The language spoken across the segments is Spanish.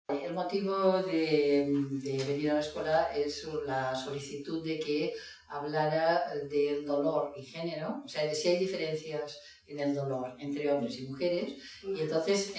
El motivo de venir a la escuela es la solicitud de que hablara del dolor y género, o sea, de si hay diferencias en el dolor entre hombres y mujeres, y entonces,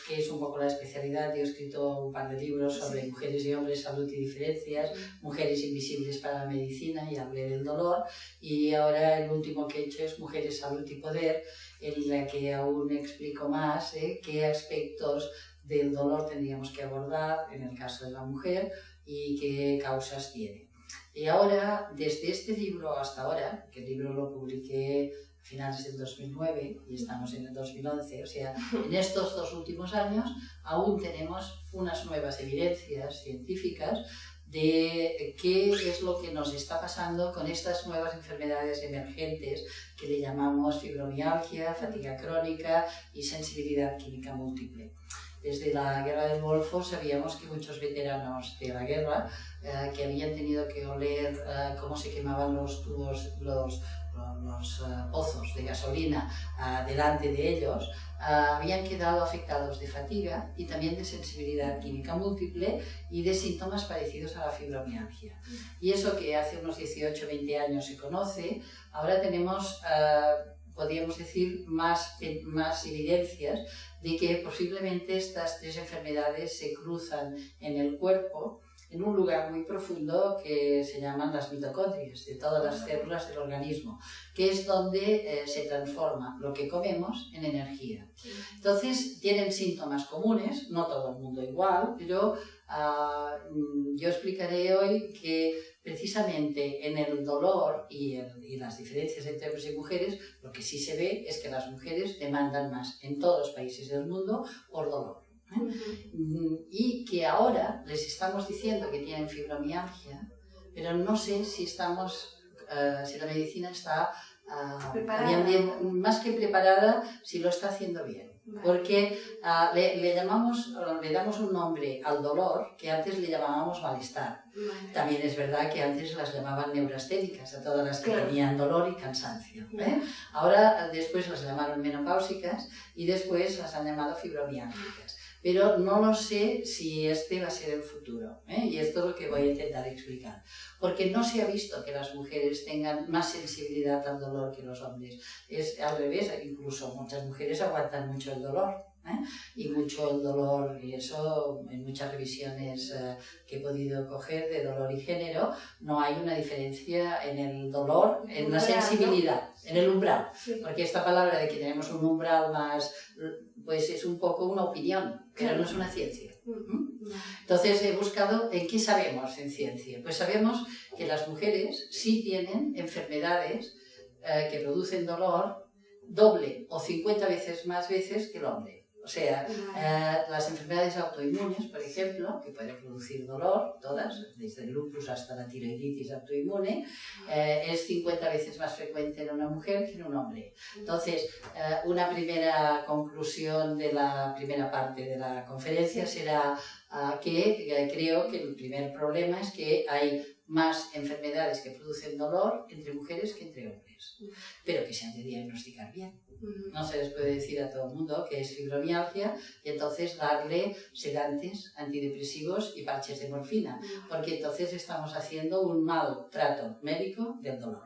que es un poco la especialidad, yo he escrito un par de libros sobre mujeres y hombres, salud y diferencias, mujeres invisibles para la medicina, y hablé del dolor, y ahora el último que he hecho es Mujeres, salud y poder, en la que aún explico más qué aspectos del dolor tendríamos que abordar en el caso de la mujer y qué causas tiene. Y ahora, desde este libro hasta ahora, que el libro lo publiqué a finales del 2009 y estamos en el 2011, o sea, en estos 2 últimos años aún tenemos unas nuevas evidencias científicas de qué es lo que nos está pasando con estas nuevas enfermedades emergentes que le llamamos fibromialgia, fatiga crónica y sensibilidad química múltiple. Desde la guerra del Golfo sabíamos que muchos veteranos de la guerra que habían tenido que oler cómo se quemaban los tubos, los pozos de gasolina delante de ellos, habían quedado afectados de fatiga y también de sensibilidad química múltiple y de síntomas parecidos a la fibromialgia. Y eso que hace unos 18 o 20 años se conoce, ahora tenemos, podríamos decir, más evidencias de que posiblemente estas 3 enfermedades se cruzan en el cuerpo en un lugar muy profundo que se llaman las mitocondrias, de todas las células del organismo, que es donde se transforma lo que comemos en energía. Entonces, tienen síntomas comunes, no todo el mundo igual, pero yo explicaré hoy que precisamente en el dolor y las diferencias entre hombres y mujeres, lo que sí se ve es que las mujeres demandan más en todos los países del mundo por dolor. Y que ahora les estamos diciendo que tienen fibromialgia, pero no sé si si la medicina está más que preparada, si lo está haciendo bien. Porque le damos un nombre al dolor que antes le llamábamos malestar. También es verdad que antes las llamaban neurasténicas a todas las que tenían dolor y cansancio. Ahora después las llamaron menopáusicas y después las han llamado fibromiálgicas. Pero no lo sé si este va a ser el futuro, y esto es lo que voy a intentar explicar. Porque no se ha visto que las mujeres tengan más sensibilidad al dolor que los hombres. Es al revés, incluso muchas mujeres aguantan mucho el dolor. Y mucho el dolor, y eso en muchas revisiones que he podido coger de dolor y género, no hay una diferencia en el dolor, en la sensibilidad, en el umbral, porque esta palabra de que tenemos un umbral más, pues es un poco una opinión, pero no es una ciencia. Entonces he buscado en qué sabemos en ciencia. Pues sabemos que las mujeres sí tienen enfermedades que producen dolor doble o 50 veces más veces que el hombre. O sea, las enfermedades autoinmunes, por ejemplo, que pueden producir dolor, todas, desde el lupus hasta la tiroiditis autoinmune, es 50 veces más frecuente en una mujer que en un hombre. Entonces, una primera conclusión de la primera parte de la conferencia será que creo que el primer problema es que hay más enfermedades que producen dolor entre mujeres que entre hombres, pero que se han de diagnosticar bien. No se les puede decir a todo el mundo que es fibromialgia y entonces darle sedantes, antidepresivos y parches de morfina, porque entonces estamos haciendo un mal trato médico del dolor.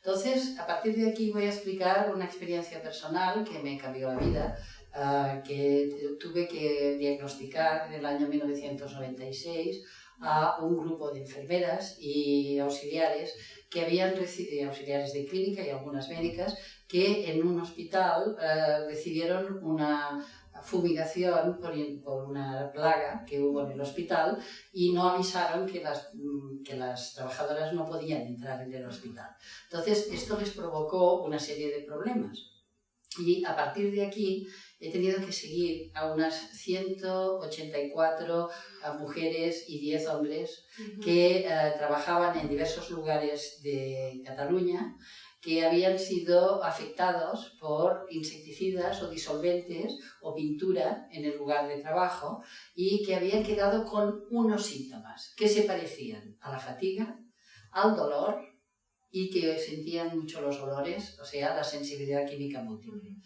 Entonces, a partir de aquí voy a explicar una experiencia personal que me cambió la vida, que tuve que diagnosticar en el año 1996 a un grupo de enfermeras y auxiliares que habían recibido, auxiliares de clínica y algunas médicas, que en un hospital recibieron una fumigación por una plaga que hubo en el hospital y no avisaron que las trabajadoras no podían entrar en el hospital. Entonces esto les provocó una serie de problemas y a partir de aquí he tenido que seguir a unas 184 mujeres y 10 hombres que trabajaban en diversos lugares de Cataluña, que habían sido afectados por insecticidas o disolventes o pintura en el lugar de trabajo y que habían quedado con unos síntomas que se parecían a la fatiga, al dolor y que sentían mucho los olores, o sea, la sensibilidad química múltiple.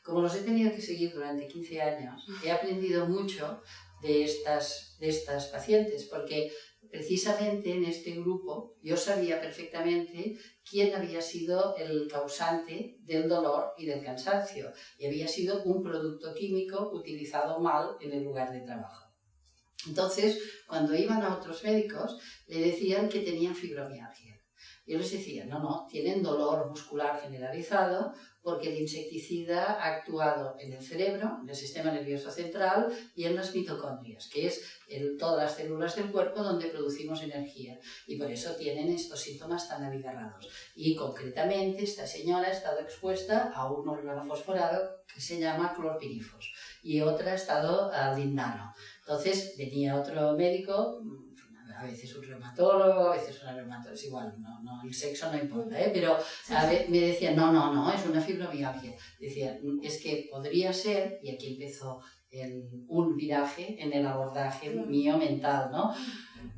como los he tenido que seguir durante 15 años, he aprendido mucho de estas pacientes, porque precisamente en este grupo yo sabía perfectamente quién había sido el causante del dolor y del cansancio, y había sido un producto químico utilizado mal en el lugar de trabajo. Entonces, cuando iban a otros médicos, le decían que tenían fibromialgia. Yo les decía, no, tienen dolor muscular generalizado porque el insecticida ha actuado en el cerebro, en el sistema nervioso central y en las mitocondrias, que es todas las células del cuerpo donde producimos energía. Y por eso tienen estos síntomas tan abigarrados. Y concretamente esta señora ha estado expuesta a un organofosforado que se llama clorpirifos y otra ha estado al lindano. Entonces venía otro médico, a veces un reumatólogo, a veces una reumatóloga, es igual, no, el sexo no importa, pero me decían, no, es una fibromialgia. Decía, es que podría ser, y aquí empezó un viraje en el abordaje mío mental, ¿no?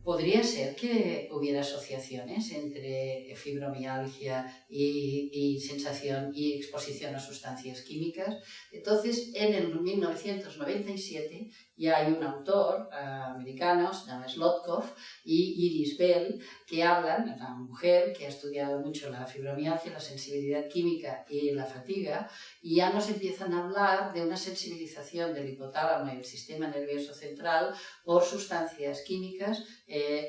Podría ser que hubiera asociaciones entre fibromialgia y sensación y exposición a sustancias químicas. Entonces, en el 1997 ya hay un autor americano, se llama Slotkov, y Iris Bell, que hablan, una mujer que ha estudiado mucho la fibromialgia, la sensibilidad química y la fatiga, y ya nos empiezan a hablar de una sensibilización del hipotálamo y el sistema nervioso central por sustancias químicas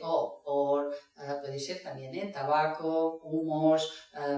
o puede ser también tabaco, humos,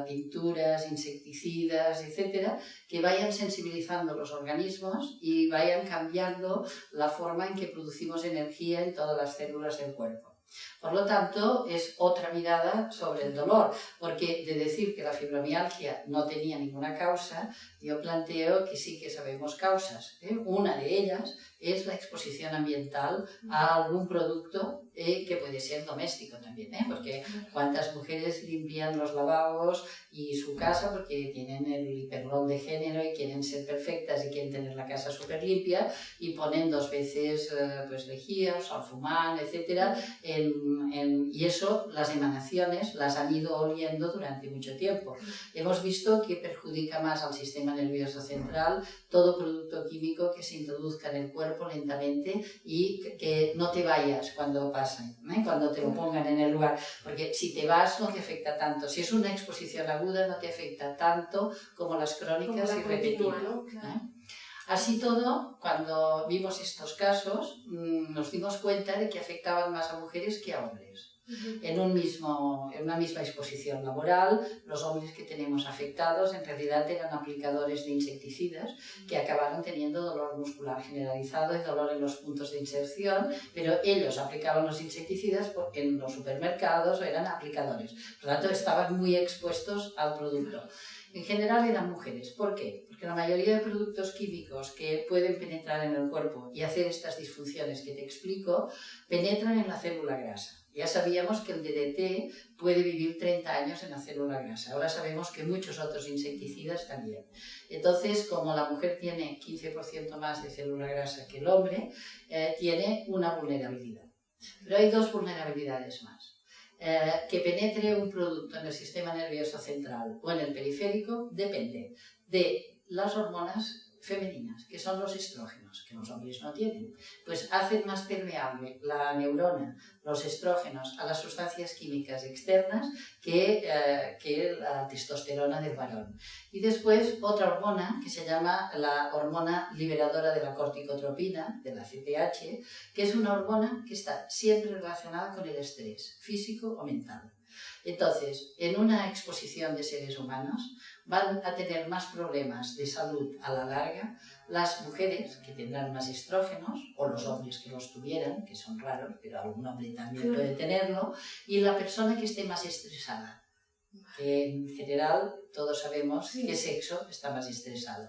pinturas, insecticidas, etcétera, que vayan sensibilizando los organismos y vayan cambiando la forma en que producimos energía en todas las células del cuerpo. Por lo tanto, es otra mirada sobre el dolor, porque de decir que la fibromialgia no tenía ninguna causa, yo planteo que sí que sabemos causas. Una de ellas es la exposición ambiental a algún producto que puede ser doméstico también, porque cuántas mujeres limpian los lavabos y su casa porque tienen el hiperrol de género y quieren ser perfectas y quieren tener la casa súper limpia y ponen 2 veces lejía, salfumán, etc. Y eso, las emanaciones las han ido oliendo durante mucho tiempo. Hemos visto que perjudica más al sistema nervioso central todo producto químico que se introduzca en el cuerpo lentamente y que no te vayas cuando pasen, cuando te lo pongan en el lugar, porque si te vas no te afecta tanto, si es una exposición aguda no te afecta tanto como las crónicas y repetidas, ¿no? Así todo, cuando vimos estos casos, nos dimos cuenta de que afectaban más a mujeres que a hombres. En una misma exposición laboral, los hombres que tenemos afectados en realidad eran aplicadores de insecticidas que acabaron teniendo dolor muscular generalizado y dolor en los puntos de inserción, pero ellos aplicaban los insecticidas porque en los supermercados eran aplicadores. Por lo tanto, estaban muy expuestos al producto. En general eran mujeres. ¿Por qué? Porque la mayoría de productos químicos que pueden penetrar en el cuerpo y hacer estas disfunciones que te explico, penetran en la célula grasa. Ya sabíamos que el DDT puede vivir 30 años en la célula grasa. Ahora sabemos que muchos otros insecticidas también. Entonces, como la mujer tiene 15% más de célula grasa que el hombre, tiene una vulnerabilidad. Pero hay 2 vulnerabilidades más. Que penetre un producto en el sistema nervioso central o en el periférico depende de las hormonas femeninas, que son los estrógenos, que los hombres no tienen, pues hacen más permeable la neurona, los estrógenos, a las sustancias químicas externas que la testosterona del varón. Y después otra hormona que se llama la hormona liberadora de la corticotropina, de la CTH, que es una hormona que está siempre relacionada con el estrés, físico o mental. Entonces, en una exposición de seres humanos van a tener más problemas de salud a la larga las mujeres que tendrán más estrógenos, o los hombres que los tuvieran, que son raros, pero algún hombre también puede tenerlo, y la persona que esté más estresada, que en general todos sabemos que sexo está más estresado.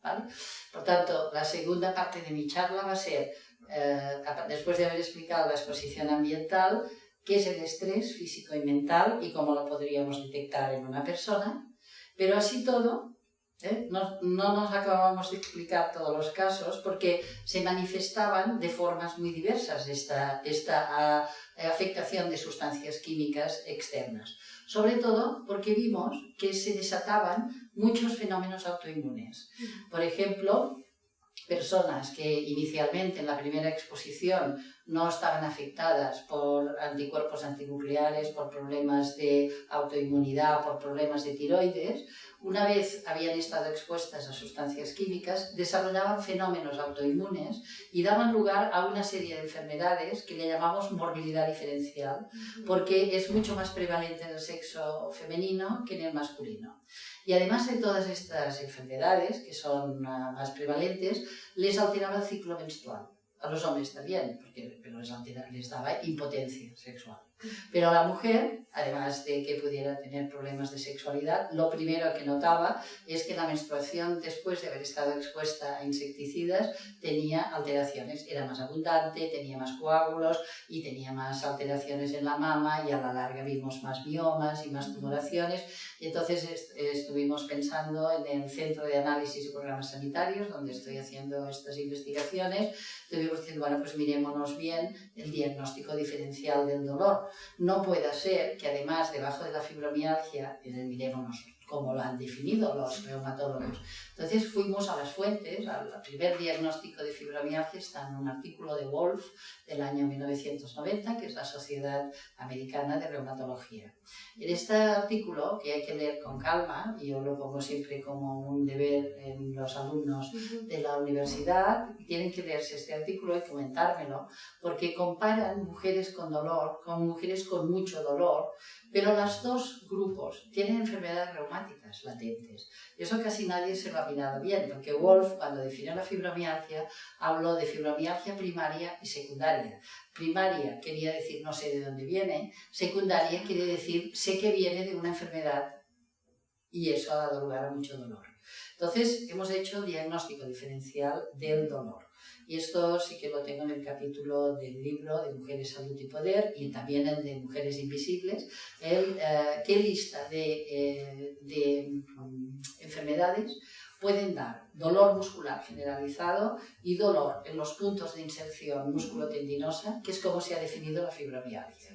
¿Vale? Por tanto, la segunda parte de mi charla va a ser, después de haber explicado la exposición ambiental, qué es el estrés físico y mental y cómo lo podríamos detectar en una persona, pero así todo, no nos acabamos de explicar todos los casos porque se manifestaban de formas muy diversas esta afectación de sustancias químicas externas. Sobre todo porque vimos que se desataban muchos fenómenos autoinmunes. Por ejemplo, personas que inicialmente en la primera exposición no estaban afectadas por anticuerpos antinucleares, por problemas de autoinmunidad, por problemas de tiroides, una vez habían estado expuestas a sustancias químicas, desarrollaban fenómenos autoinmunes y daban lugar a una serie de enfermedades que le llamamos morbilidad diferencial, porque es mucho más prevalente en el sexo femenino que en el masculino. Y además de todas estas enfermedades, que son más prevalentes, les alteraba el ciclo menstrual. A los hombres también, pero les daba impotencia sexual. Pero a la mujer, además de que pudiera tener problemas de sexualidad, lo primero que notaba es que la menstruación, después de haber estado expuesta a insecticidas, tenía alteraciones. Era más abundante, tenía más coágulos y tenía más alteraciones en la mama, y a la larga vimos más miomas y más tumoraciones. Y entonces estuvimos pensando en el Centro de Análisis y Programas Sanitarios, donde estoy haciendo estas investigaciones. Estuvimos diciendo, bueno, pues mirémonos bien el diagnóstico diferencial del dolor. No puede ser que además debajo de la fibromialgia, mirémonos como lo han definido los reumatólogos. Entonces fuimos a las fuentes, al primer diagnóstico de fibromialgia está en un artículo de Wolf del año 1990, que es la Sociedad Americana de Reumatología. En este artículo, que hay que leer con calma, y yo lo pongo siempre como un deber en los alumnos de la universidad, tienen que leerse este artículo y comentármelo, porque comparan mujeres con dolor con mujeres con mucho dolor, pero los dos grupos tienen enfermedades reumáticas latentes. Eso casi nadie se lo ha mirado bien, porque Wolf, cuando definió la fibromialgia, habló de fibromialgia primaria y secundaria. Primaria quería decir no sé de dónde viene, secundaria quiere decir sé que viene de una enfermedad y eso ha dado lugar a mucho dolor. Entonces hemos hecho el diagnóstico diferencial del dolor. Y esto sí que lo tengo en el capítulo del libro de Mujeres, Salud y Poder, y también el de Mujeres Invisibles, qué lista de enfermedades pueden dar dolor muscular generalizado y dolor en los puntos de inserción músculo-tendinosa, que es como se ha definido la fibromialgia.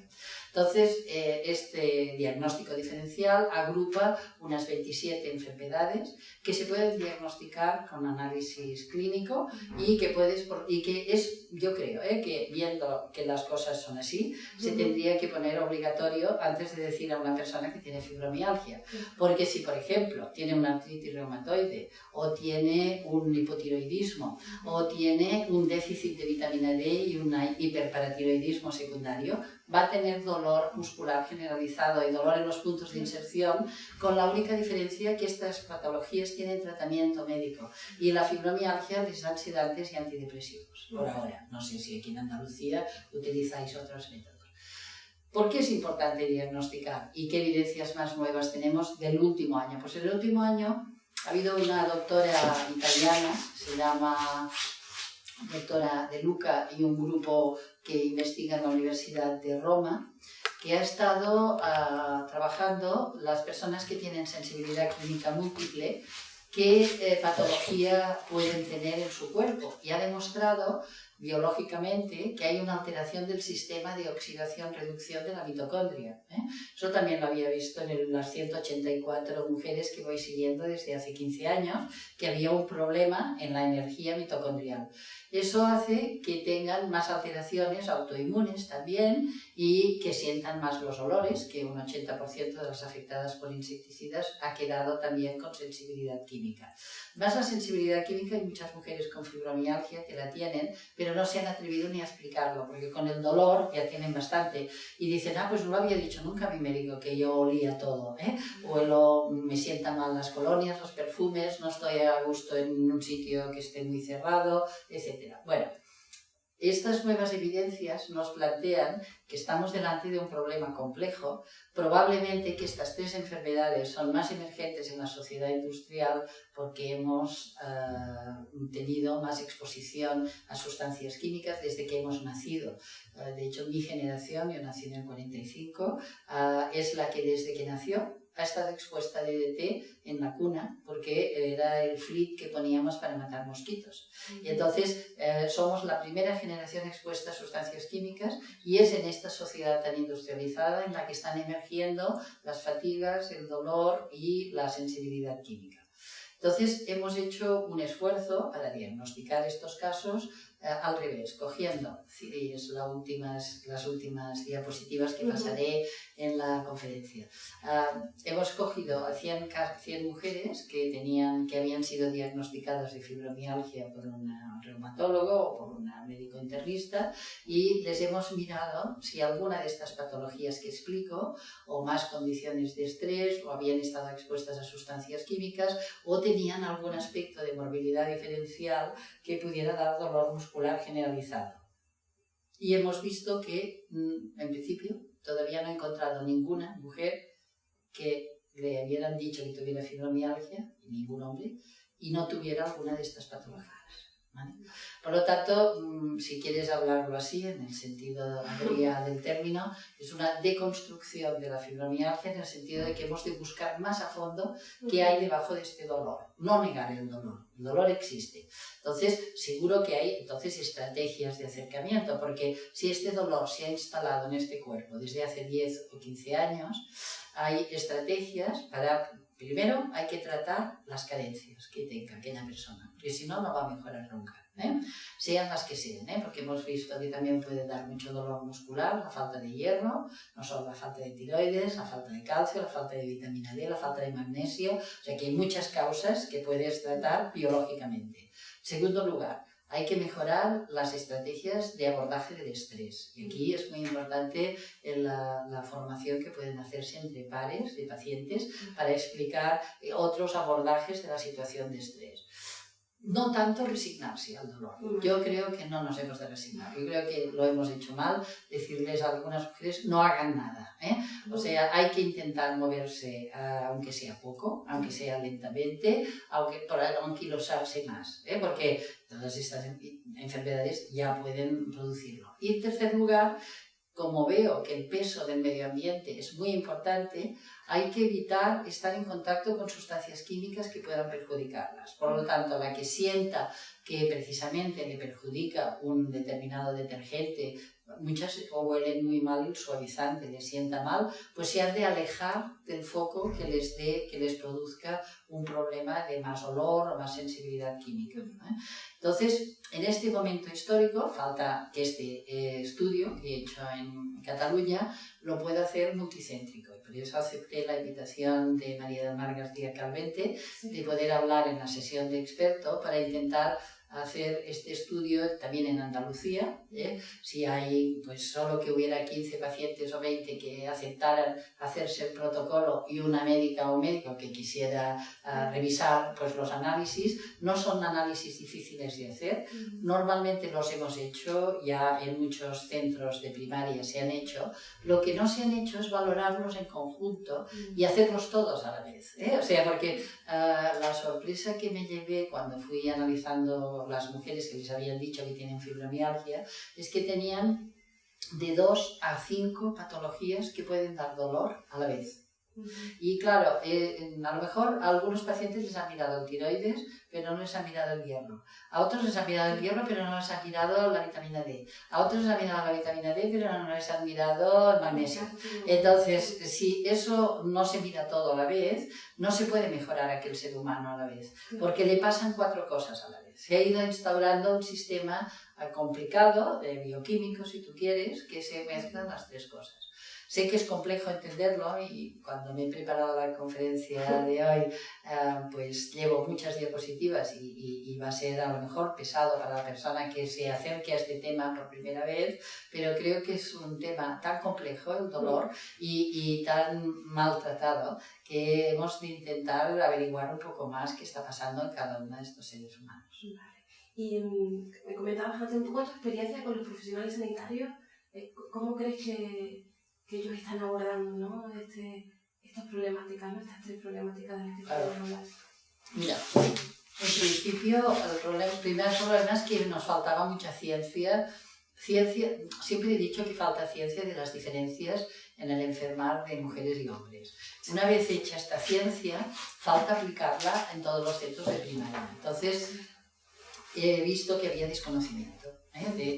Entonces, este diagnóstico diferencial agrupa unas 27 enfermedades que se pueden diagnosticar con análisis clínico y que es, yo creo, que viendo que las cosas son así, se tendría que poner obligatorio antes de decir a una persona que tiene fibromialgia. Porque si, por ejemplo, tiene una artritis reumatoide o tiene un hipotiroidismo o tiene un déficit de vitamina D y un hiperparatiroidismo secundario, va a tener dolor muscular generalizado y dolor en los puntos de inserción, con la única diferencia que estas patologías tienen tratamiento médico y la fibromialgia les dan sedantes y antidepresivos, por ahora. No sé si aquí en Andalucía utilizáis otros métodos. ¿Por qué es importante diagnosticar y qué evidencias más nuevas tenemos del último año? Pues en el último año ha habido una doctora italiana, se llama doctora De Luca, y un grupo que investiga en la Universidad de Roma, que ha estado trabajando las personas que tienen sensibilidad química múltiple, qué patología pueden tener en su cuerpo, y ha demostrado biológicamente que hay una alteración del sistema de oxidación-reducción de la mitocondria. Eso también lo había visto en las 184 mujeres que voy siguiendo desde hace 15 años, que había un problema en la energía mitocondrial. Eso hace que tengan más alteraciones autoinmunes también y que sientan más los olores, que un 80% de las afectadas por insecticidas ha quedado también con sensibilidad química. Más la sensibilidad química, hay muchas mujeres con fibromialgia que la tienen, pero no se han atrevido ni a explicarlo, porque con el dolor ya tienen bastante. Y dicen, pues no lo había dicho nunca a mi médico, que yo olía todo, o me sientan mal las colonias, los perfumes, no estoy a gusto en un sitio que esté muy cerrado, etc. Bueno, estas nuevas evidencias nos plantean que estamos delante de un problema complejo. Probablemente que estas tres enfermedades son más emergentes en la sociedad industrial porque hemos tenido más exposición a sustancias químicas desde que hemos nacido. De hecho, mi generación, yo nací en el 45, es la que desde que nació ha estado expuesta a DDT en la cuna porque era el flit que poníamos para matar mosquitos. Y entonces somos la primera generación expuesta a sustancias químicas y es en esta sociedad tan industrializada en la que están emergiendo las fatigas, el dolor y la sensibilidad química. Entonces hemos hecho un esfuerzo para diagnosticar estos casos al revés, cogiendo, y es las últimas diapositivas que pasaré en la conferencia. Hemos cogido a 100 mujeres que habían sido diagnosticadas de fibromialgia por un reumatólogo o por un médico internista y les hemos mirado si alguna de estas patologías que explico o más condiciones de estrés o habían estado expuestas a sustancias químicas o tenían algún aspecto de morbilidad diferencial que pudiera dar dolor muscular generalizado. Y hemos visto que, en principio, todavía no he encontrado ninguna mujer que le hubieran dicho que tuviera fibromialgia, ningún hombre, y no tuviera alguna de estas patologías, ¿vale? Por lo tanto, si quieres hablarlo así, en el sentido del término, es una deconstrucción de la fibromialgia en el sentido de que hemos de buscar más a fondo qué hay debajo de este dolor. No negar el dolor existe. Entonces, seguro que hay estrategias de acercamiento, porque si este dolor se ha instalado en este cuerpo desde hace 10 o 15 años, hay estrategias para... Primero, hay que tratar las carencias que tenga aquella persona, porque si no, no va a mejorar nunca, sean las que sean, porque hemos visto que también puede dar mucho dolor muscular, la falta de hierro, no solo la falta de tiroides, la falta de calcio, la falta de vitamina D, la falta de magnesio, o sea que hay muchas causas que puedes tratar biológicamente. Segundo lugar, hay que mejorar las estrategias de abordaje del estrés. Y aquí es muy importante la formación que pueden hacerse entre pares de pacientes para explicar otros abordajes de la situación de estrés. No tanto resignarse al dolor. Yo creo que no nos hemos de resignar. Yo creo que lo hemos hecho mal, decirles a algunas mujeres no hagan nada. O sea, hay que intentar moverse, aunque sea poco, aunque sea lentamente, para anquilosarse más, porque todas estas enfermedades ya pueden producirlo. Y en tercer lugar, como veo que el peso del medio ambiente es muy importante, hay que evitar estar en contacto con sustancias químicas que puedan perjudicarlas. Por lo tanto, la que sienta que precisamente le perjudica un determinado detergente, muchas huelen muy mal el suavizante, les sienta mal, pues se han de alejar del foco que les produzca un problema de más olor o más sensibilidad química. Entonces, en este momento histórico, falta que este estudio que he hecho en Cataluña lo pueda hacer multicéntrico. Y por eso acepté la invitación de María del Mar García Calvente de poder hablar en la sesión de experto para intentar hacer este estudio también en Andalucía, si hay pues solo que hubiera 15 pacientes o 20 que aceptaran hacerse el protocolo y una médica o médico que quisiera revisar pues los análisis. No son análisis difíciles de hacer, normalmente los hemos hecho ya en muchos centros de primaria, se han hecho. Lo que no se han hecho es valorarlos en conjunto y hacerlos todos a la vez, O sea, porque la sorpresa que me llevé cuando fui analizando las mujeres que les habían dicho que tienen fibromialgia es que tenían de 2 a 5 patologías que pueden dar dolor a la vez. Y claro, a lo mejor a algunos pacientes les han mirado el tiroides, pero no les han mirado el hierro. A otros les han mirado el hierro, pero no les han mirado la vitamina D. A otros les han mirado la vitamina D, pero no les han mirado el magnesio. Entonces, si eso no se mira todo a la vez, no se puede mejorar a aquel ser humano a la vez, porque le pasan 4 cosas a la vez. Se ha ido instaurando un sistema complicado de bioquímicos, si tú quieres, que se mezclan las 3 cosas. Sé que es complejo entenderlo y cuando me he preparado la conferencia de hoy pues llevo muchas diapositivas y va a ser a lo mejor pesado para la persona que se acerque a este tema por primera vez, pero creo que es un tema tan complejo, el dolor, y tan maltratado que hemos de intentar averiguar un poco más qué está pasando en cada uno de estos seres humanos. Vale. Y me comentabas antes un poco tu experiencia con los profesionales sanitarios. ¿Cómo crees que ellos están abordando, ¿no? estas problemáticas, ¿no? Estas 3 problemáticas de las que estamos hablando? Mira, en principio el primer problema es que nos faltaba mucha ciencia. Siempre he dicho que falta ciencia de las diferencias en el enfermar de mujeres y hombres. Una vez hecha esta ciencia, falta aplicarla en todos los centros de primaria. Entonces, he visto que había desconocimiento.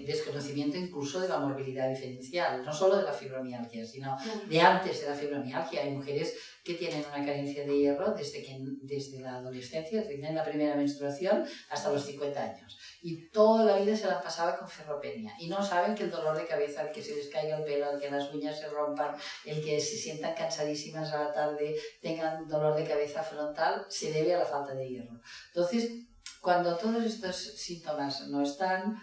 Desconocimiento incluso de la morbilidad diferencial, no solo de la fibromialgia, sino de antes de la fibromialgia. Hay mujeres que tienen una carencia de hierro desde la adolescencia, desde la primera menstruación hasta los 50 años. Y toda la vida se la pasaba con ferropenia. Y no saben que el dolor de cabeza, el que se les caiga el pelo, el que las uñas se rompan, el que se sientan cansadísimas a la tarde, tengan dolor de cabeza frontal, se debe a la falta de hierro. Entonces, cuando todos estos síntomas no están,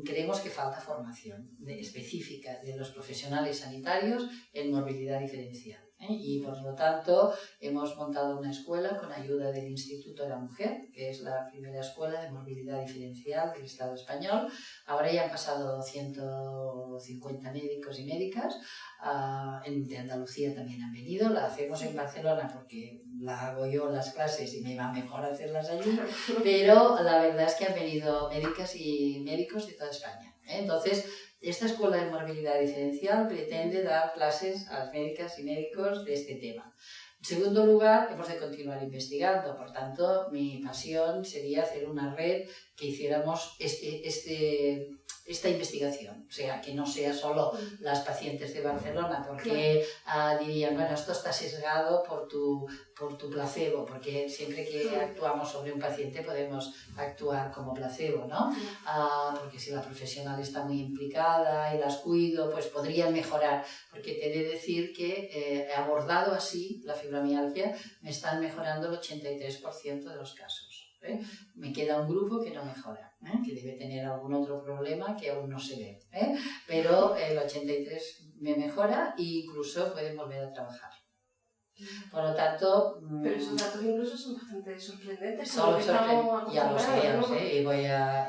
creemos que falta formación específica de los profesionales sanitarios en morbilidad diferencial. Y por lo tanto hemos montado una escuela con ayuda del Instituto de la Mujer, que es la primera escuela de morbilidad diferencial del Estado español. Ahora ya han pasado 150 médicos y médicas, de Andalucía también han venido. La hacemos en Barcelona porque la hago yo las clases y me va mejor hacerlas allí, pero la verdad es que han venido médicas y médicos de toda España. Entonces, esta escuela de morbilidad diferencial pretende dar clases a las médicas y médicos de este tema. En segundo lugar, hemos de continuar investigando, por tanto, mi pasión sería hacer una red que hiciéramos esta investigación, o sea, que no sea solo las pacientes de Barcelona, porque dirían, bueno, esto está sesgado por tu placebo, porque siempre que actuamos sobre un paciente podemos actuar como placebo, ¿no? Porque si la profesional está muy implicada y las cuido, pues podrían mejorar, porque te he de decir que abordado así la fibromialgia me están mejorando el 83% de los casos. Me queda un grupo que no mejora, que debe tener algún otro problema que aún no se ve, pero el 83% me mejora e incluso pueden volver a trabajar. Por lo tanto... Pero esos datos incluso son bastante sorprendentes. Ya lo sé,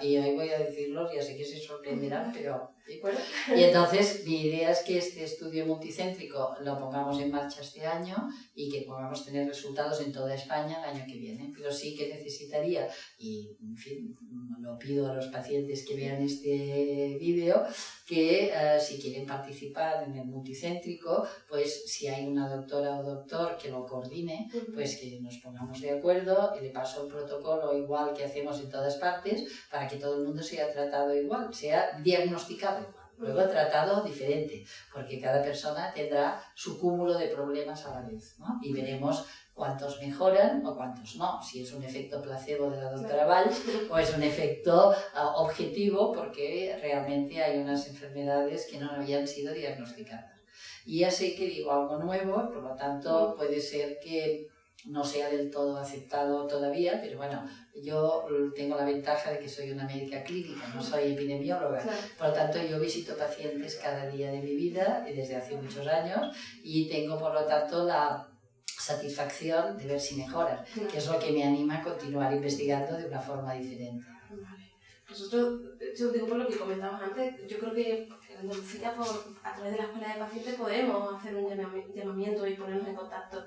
y hoy voy a decirlos, ya sé que se sorprenderán, pero... Bueno. Y entonces mi idea es que este estudio multicéntrico lo pongamos en marcha este año y que podamos tener resultados en toda España el año que viene. Pero sí que necesitaría, y en fin, lo pido a los pacientes que vean este vídeo, que si quieren participar en el multicéntrico, pues si hay una doctora o doctor que lo coordine, pues que nos pongamos de acuerdo y le paso el protocolo igual que hacemos en todas partes para que todo el mundo sea tratado igual, sea diagnosticado igual. Luego tratado diferente, porque cada persona tendrá su cúmulo de problemas a la vez, ¿no? Y veremos cuántos mejoran o cuántos no, si es un efecto placebo de la doctora Valls o es un efecto objetivo porque realmente hay unas enfermedades que no habían sido diagnosticadas. Y ya sé que digo algo nuevo, por lo tanto puede ser que no sea del todo aceptado todavía, pero bueno, yo tengo la ventaja de que soy una médica clínica, no soy epidemióloga, por lo tanto yo visito pacientes cada día de mi vida y desde hace muchos años y tengo por lo tanto la satisfacción de ver si mejoran, que es lo que me anima a continuar investigando de una forma diferente. Vale. Nosotros, yo digo por lo que comentabas antes, yo creo que en Andalucía, a través de la escuela de pacientes, podemos hacer un llamamiento y ponernos en contacto,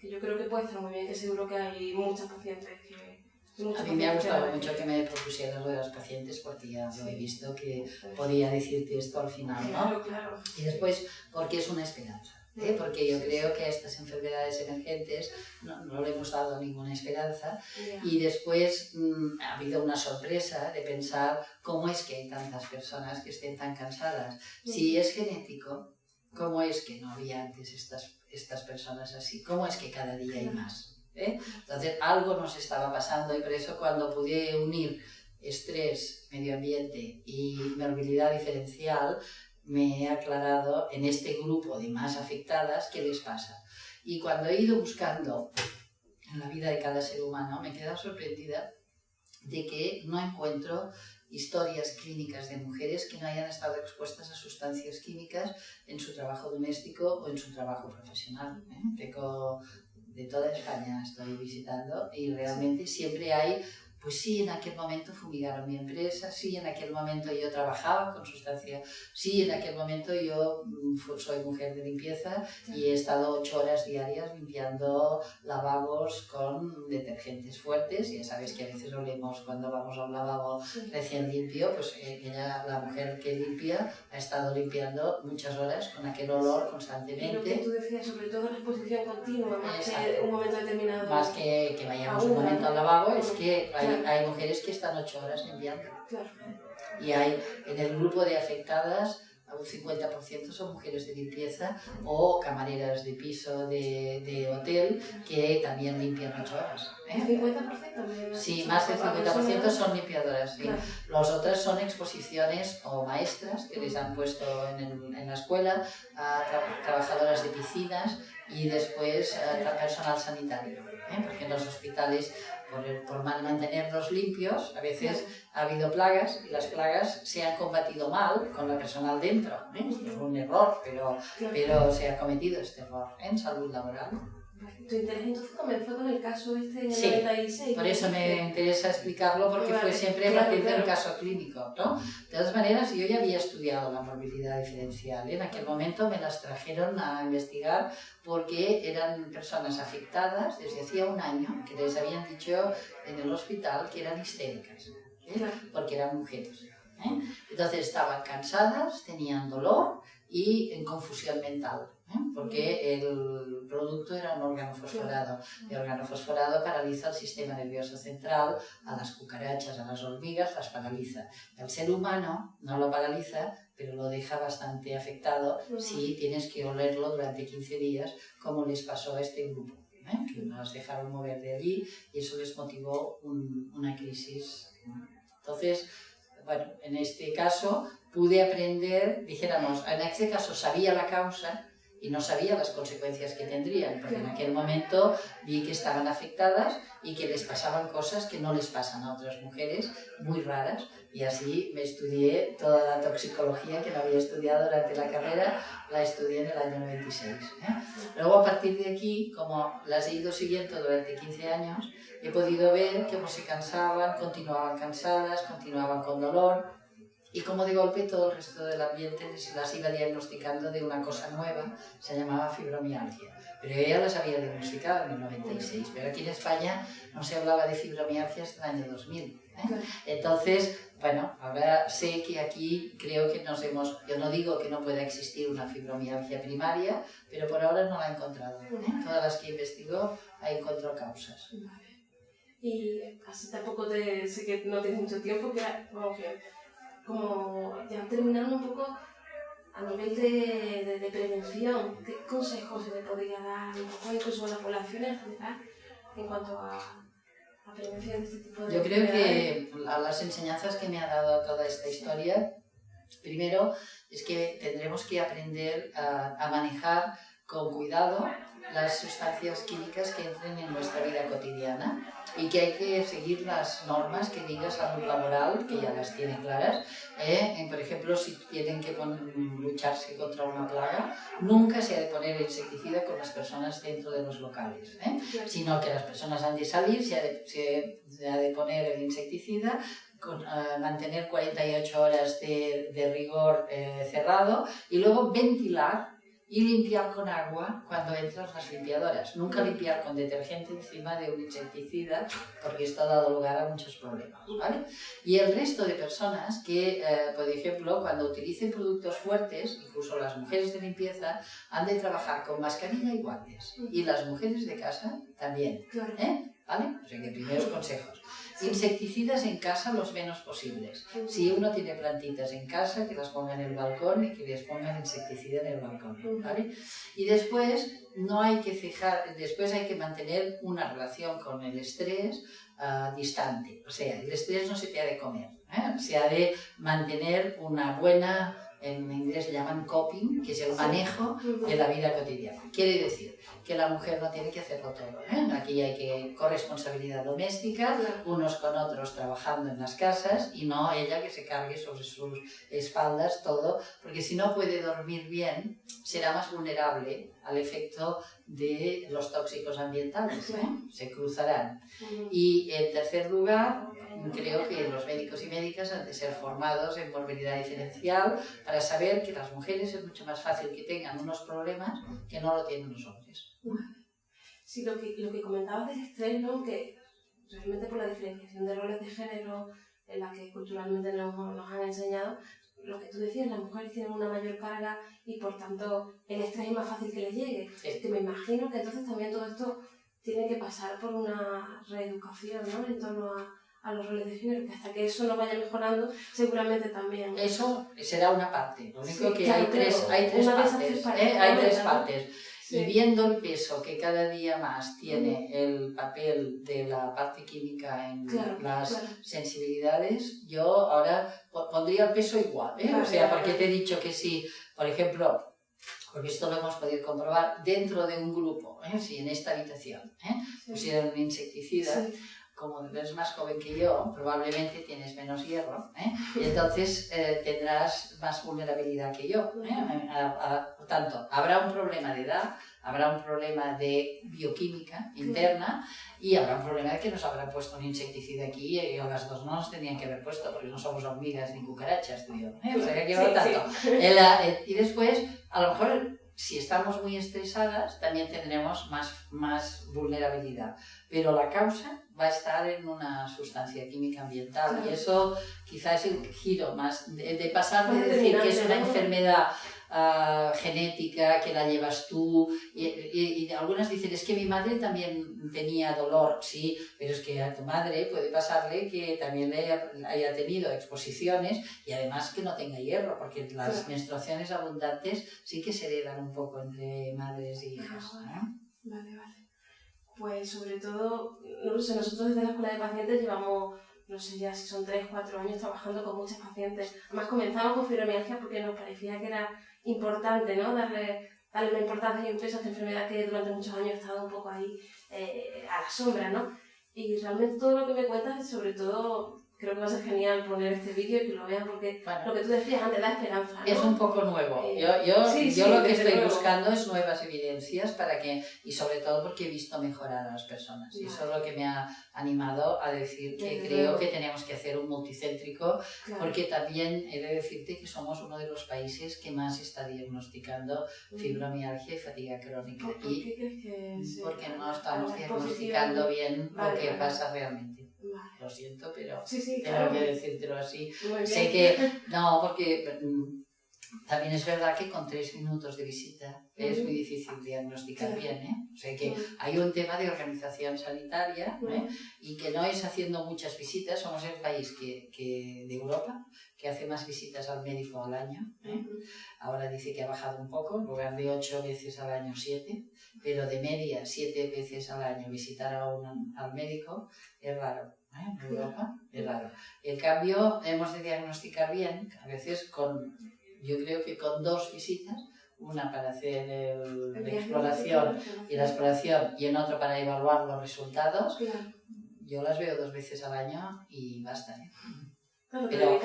que yo creo que puede estar muy bien, que seguro que hay muchos pacientes que... A mí me ha gustado mucho que me propusieras lo de los pacientes porque ya lo he visto que podía decirte esto al final, ¿no? Claro. Y después, porque es una esperanza. Porque yo creo que a estas enfermedades emergentes no le hemos dado ninguna esperanza y después ha habido una sorpresa de pensar cómo es que hay tantas personas que estén tan cansadas. Si es genético, ¿cómo es que no había antes estas personas así? ¿Cómo es que cada día hay más? Entonces algo nos estaba pasando y por eso cuando pude unir estrés, medio ambiente y morbilidad diferencial, me he aclarado en este grupo de más afectadas qué les pasa. Y cuando he ido buscando en la vida de cada ser humano, me he quedado sorprendida de que no encuentro historias clínicas de mujeres que no hayan estado expuestas a sustancias químicas en su trabajo doméstico o en su trabajo profesional. Tengo de toda España, estoy visitando y realmente siempre hay Pues sí, en aquel momento fumigaron mi empresa, sí, en aquel momento yo trabajaba con sustancia, sí, en aquel momento yo soy mujer de limpieza y he estado 8 horas diarias limpiando lavabos con detergentes fuertes. Ya sabes que a veces olemos cuando vamos a un lavabo recién limpio, pues ella, la mujer que limpia, ha estado limpiando muchas horas con aquel olor constantemente. Y lo que tú decías, sobre todo la exposición continua, más que un momento determinado. Más que vayamos un momento al lavabo, es que hay mujeres que están 8 horas limpiando. Claro. Y hay en el grupo de afectadas, un 50% son mujeres de limpieza o camareras de piso de hotel que también limpian 8 horas. ¿El 50%? Sí, más del 50% son limpiadoras. Sí. Claro. Los otros son exposiciones o maestras que les han puesto en la escuela, a trabajadoras de piscinas y después personal sanitario. Porque en los hospitales, por mantenerlos limpios, a veces ha habido plagas y las plagas se han combatido mal con la personal dentro. Esto es un error, pero se ha cometido este error en salud laboral. Tu interés entonces comenzó con el caso este en el sí, 96. Por eso me interesa explicarlo, porque fue siempre a partir de un caso clínico, ¿no? De todas maneras, yo ya había estudiado la morbilidad diferencial. En aquel momento me las trajeron a investigar porque eran personas afectadas desde hacía un año, que les habían dicho en el hospital que eran histéricas, porque eran mujeres. Entonces estaban cansadas, tenían dolor y en confusión mental, porque el producto era un órgano fosforado. El órgano fosforado paraliza el sistema nervioso central, a las cucarachas, a las hormigas, las paraliza. El ser humano no lo paraliza, pero lo deja bastante afectado si tienes que olerlo durante 15 días, como les pasó a este grupo, que no las dejaron mover de allí y eso les motivó una crisis. Entonces, bueno, en este caso pude aprender, dijéramos, en este caso sabía la causa y no sabía las consecuencias que tendrían, porque en aquel momento vi que estaban afectadas y que les pasaban cosas que no les pasan a otras mujeres, muy raras, y así me estudié toda la toxicología que no había estudiado durante la carrera, la estudié en el año 96. Luego, a partir de aquí, como las he ido siguiendo durante 15 años, he podido ver cómo se cansaban, continuaban cansadas, continuaban con dolor, y como de golpe todo el resto del ambiente las iba diagnosticando de una cosa nueva, se llamaba fibromialgia. Pero yo ya las había diagnosticado en el 96, pero aquí en España no se hablaba de fibromialgia hasta el año 2000. Entonces, bueno, ahora sé que aquí creo que yo no digo que no pueda existir una fibromialgia primaria, pero por ahora no la he encontrado. Todas las que investigo encontró causas. Y así tampoco sé que no tienes mucho tiempo, como ya terminando un poco a nivel de prevención, ¿qué consejos se le podría dar un poco incluso a la población en general en cuanto a prevención de este tipo de Yo creo que a las enseñanzas que me ha dado toda esta historia, primero es que tendremos que aprender a manejar con cuidado las sustancias químicas que entren en nuestra vida cotidiana y que hay que seguir las normas que diga salud laboral, que ya las tiene claras. Por ejemplo, si tienen que lucharse contra una plaga, nunca se ha de poner insecticida con las personas dentro de los locales, sino que las personas han de salir, se ha de poner el insecticida, mantener 48 horas de rigor cerrado y luego ventilar y limpiar con agua cuando entran las limpiadoras. Nunca limpiar con detergente encima de un insecticida, porque esto ha dado lugar a muchos problemas, ¿vale? Y el resto de personas que, por ejemplo, cuando utilicen productos fuertes, incluso las mujeres de limpieza, han de trabajar con mascarilla y guantes. Y las mujeres de casa también, ¿vale? O sea que primeros consejos. Insecticidas en casa los menos posibles. Si uno tiene plantitas en casa, que las ponga en el balcón y que les pongan insecticida en el balcón, ¿vale? Y después después hay que mantener una relación con el estrés distante. O sea, el estrés no se te ha de comer, se ha de mantener una buena, en inglés se llaman coping, que es el manejo de la vida cotidiana. Quiere decir que la mujer no tiene que hacerlo todo. Aquí hay que corresponsabilidad doméstica, unos con otros trabajando en las casas y no ella que se cargue sobre sus espaldas todo, porque si no puede dormir bien, será más vulnerable al efecto de los tóxicos ambientales, se cruzarán. Y en tercer lugar, creo que los médicos y médicas han de ser formados en movilidad diferencial para saber que las mujeres es mucho más fácil que tengan unos problemas que no lo tienen los hombres. Sí, lo que comentabas del estrés, ¿no? Que realmente por la diferenciación de roles de género en la que culturalmente nos han enseñado, lo que tú decías, las mujeres tienen una mayor carga y por tanto el estrés es más fácil que les llegue. Sí. Que me imagino que entonces también todo esto tiene que pasar por una reeducación, ¿no? En torno a los roles de género, que hasta que eso no vaya mejorando, seguramente también. Eso será una parte. Lo único Sí, que claro, hay tres partes. Hay tres partes. Sí. Y viendo el peso que cada día más tiene el papel de la parte química en las sensibilidades, yo ahora pondría el peso igual, ¿eh? O sea, porque te he dicho que si, por ejemplo, porque esto lo hemos podido comprobar dentro de un grupo, si en esta habitación pusieran un insecticida, como eres más joven que yo, probablemente tienes menos hierro, y entonces tendrás más vulnerabilidad que yo. Por tanto, habrá un problema de edad, habrá un problema de bioquímica interna y habrá un problema de que nos habrán puesto un insecticida aquí y a las dos no nos tenían que haber puesto porque no somos hormigas ni cucarachas, tú y yo. O sea, que no tanto. Y después, a lo mejor, si estamos muy estresadas, también tendremos más vulnerabilidad. Pero la causa va a estar en una sustancia química ambiental y eso quizás es el giro más de pasar de decir que es una enfermedad genética, que la llevas tú, y algunas dicen, es que mi madre también tenía dolor, sí, pero es que a tu madre puede pasarle que también le haya tenido exposiciones y además que no tenga hierro, porque las menstruaciones abundantes sí que se heredan un poco entre madres y hijas. Vale. Pues sobre todo, no sé, nosotros desde la escuela de pacientes llevamos, no sé ya si son 3 o 4 años trabajando con muchos pacientes. Además comenzamos con fibromialgia porque nos parecía que era importante, ¿no? Darle una importancia y un peso a esta enfermedad que durante muchos años ha estado un poco ahí a la sombra, ¿no? Y realmente todo lo que me cuentas, sobre todo, creo que va a ser genial poner este vídeo y que lo vean porque lo que tú decías antes da esperanza, ¿no? Es un poco nuevo. Yo lo que estoy buscando es nuevas evidencias para que, y sobre todo porque he visto mejorar a las personas. Y eso es lo que me ha animado a decir que creo que tenemos que hacer un multicéntrico, porque también he de decirte que somos uno de los países que más está diagnosticando fibromialgia y fatiga crónica. ¿Por qué crees que porque no estamos diagnosticando bien lo que pasa realmente. Lo siento, pero tengo que decírtelo así. Sé que no, porque también es verdad que con 3 minutos de visita es muy difícil diagnosticar bien, O sea que hay un tema de organización sanitaria y que no es haciendo muchas visitas. Somos el país de Europa que hace más visitas al médico al año. Ahora dice que ha bajado un poco, en lugar de 8 veces al año 7, pero de media 7 veces al año visitar al médico es raro. En Europa es raro. En cambio, hemos de diagnosticar bien, a veces yo creo que con 2 visitas, una para hacer la exploración y en otro para evaluar los resultados. Yo las veo 2 veces al año y basta. Pero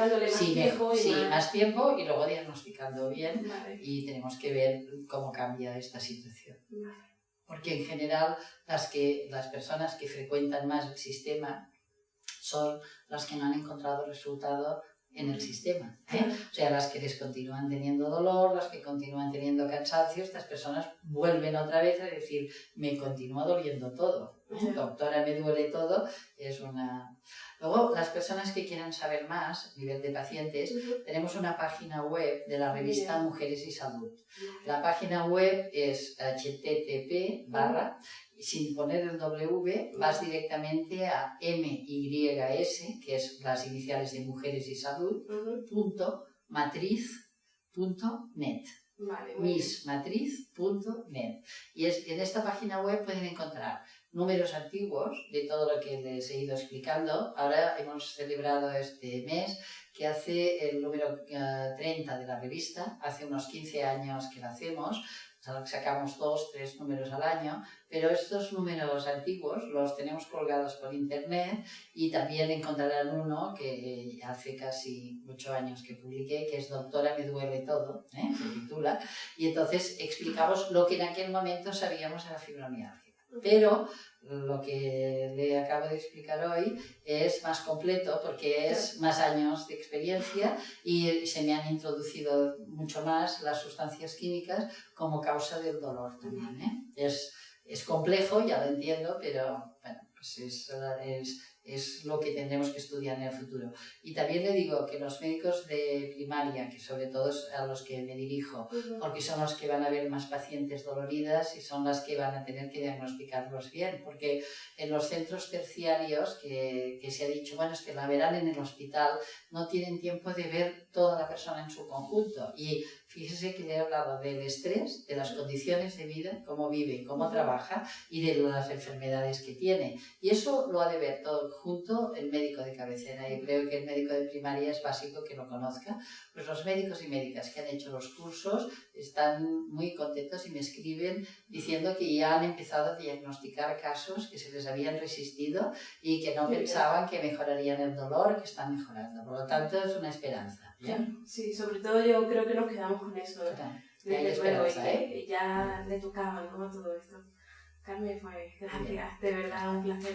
más tiempo y luego diagnosticando bien y tenemos que ver cómo cambia esta situación. Porque en general las personas que frecuentan más el sistema son las que no han encontrado resultado en el sistema. O sea, las que les continúan teniendo dolor, las que continúan teniendo cansancio, estas personas vuelven otra vez a decir, me continúa doliendo todo. Doctora, me duele todo. Luego, las personas que quieran saber más, a nivel de pacientes, tenemos una página web de la revista Mujeres y Salud. La página web es http:// sin poner el W, vas directamente a MYS, que es las iniciales de Mujeres y Salud, .matriz.net. Missmatriz.net. Y en esta página web pueden encontrar números antiguos de todo lo que les he ido explicando. Ahora hemos celebrado este mes que hace el número 30 de la revista, hace unos 15 años que la hacemos. Sacamos 2, 3 números al año, pero estos números antiguos los tenemos colgados por internet y también encontrarán uno que hace casi 8 años que publiqué, que es Doctora, me duele todo, se titula, y entonces explicamos lo que en aquel momento sabíamos de la fibromialgia. Pero lo que le acabo de explicar hoy es más completo porque es más años de experiencia y se me han introducido mucho más las sustancias químicas como causa del dolor también, ¿eh? Es complejo, ya lo entiendo, pero bueno, pues es lo que tendremos que estudiar en el futuro. Y también le digo que los médicos de primaria, que sobre todo a los que me dirijo, porque son los que van a ver más pacientes doloridas y son las que van a tener que diagnosticarlos bien, porque en los centros terciarios que se ha dicho, bueno, es que la verán en el hospital, no tienen tiempo de ver toda la persona en su conjunto. Y fíjese que le he hablado del estrés, de las condiciones de vida, cómo vive, cómo trabaja y de las enfermedades que tiene. Y eso lo ha de ver todo junto el médico de cabecera. Y creo que el médico de primaria es básico que lo conozca. Pues los médicos y médicas que han hecho los cursos están muy contentos y me escriben diciendo que ya han empezado a diagnosticar casos que se les habían resistido y que no pensaban que mejorarían el dolor, que están mejorando. Por lo tanto, es una esperanza. Claro, sí, sobre todo yo creo que nos quedamos con eso. Claro, desde luego, y que ya le tocaba, ¿no?, todo esto. Carmen, pues gracias, de verdad, un placer.